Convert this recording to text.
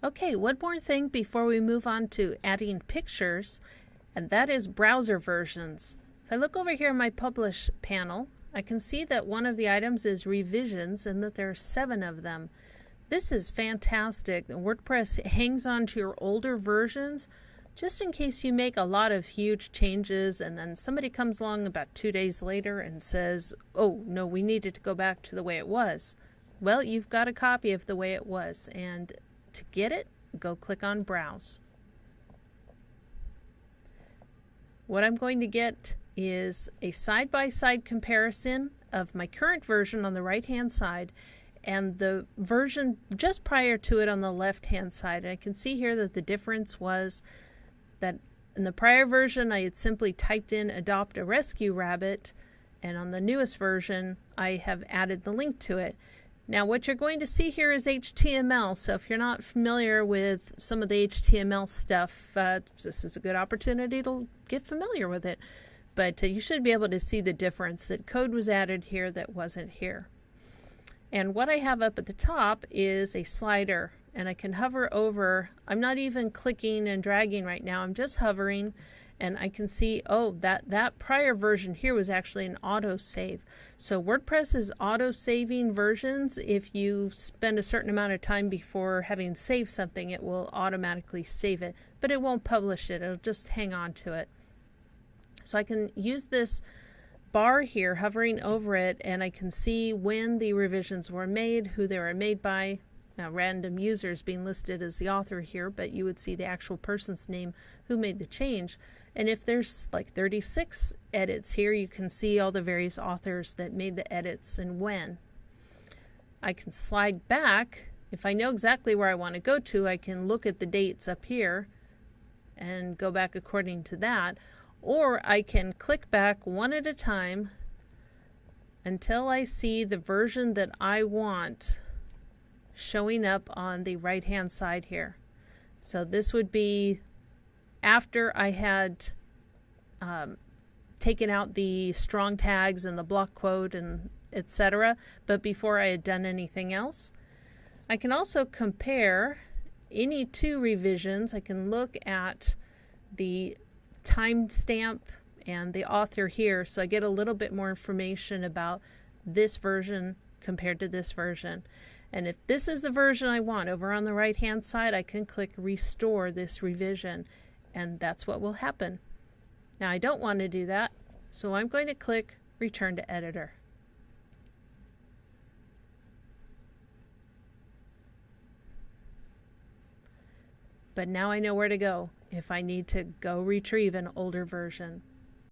Okay, one more thing before we move on to adding pictures, and that is browser versions. If I look over here in my Publish panel, I can see that one of the items is revisions and that there are 7 of them. This is fantastic. WordPress hangs on to your older versions just in case you make a lot of huge changes and then somebody comes along about 2 days later and says, oh, no, we needed to go back to the way it was. Well, you've got a copy of the way it was, and to get it, go click on Browse. What I'm going to get is a side-by-side comparison of my current version on the right-hand side and the version just prior to it on the left-hand side. And I can see here that the difference was that in the prior version I had simply typed in adopt a rescue rabbit, and on the newest version I have added the link to it. Now what you're going to see here is HTML, so if you're not familiar with some of the HTML stuff, this is a good opportunity to get familiar with it. But you should be able to see the difference, that code was added here that wasn't here. And what I have up at the top is a slider, and I can hover over. I'm not even clicking and dragging right now, I'm just hovering, and I can see, oh, that prior version here was actually an autosave. So WordPress is auto-saving versions. If you spend a certain amount of time before having saved something, it will automatically save it, but it won't publish it. It'll just hang on to it. So I can use this bar here, hovering over it, and I can see when the revisions were made, who they were made by. Now, random users being listed as the author here, but you would see the actual person's name who made the change. And if there's like 36 edits here, you can see all the various authors that made the edits and when. I can slide back. If I know exactly where I want to go to, I can look at the dates up here and go back according to that. Or I can click back one at a time until I see the version that I want showing up on the right hand side here. So this would be after I had taken out the strong tags and the block quote and etc., but before I had done anything else. I can also compare any 2 revisions. I can look at the timestamp and the author here, so I get a little bit more information about this version compared to this version. And if this is the version I want, over on the right hand side I can click restore this revision, and that's what will happen. Now I don't want to do that, so I'm going to click return to editor. But now I know where to go if I need to go retrieve an older version.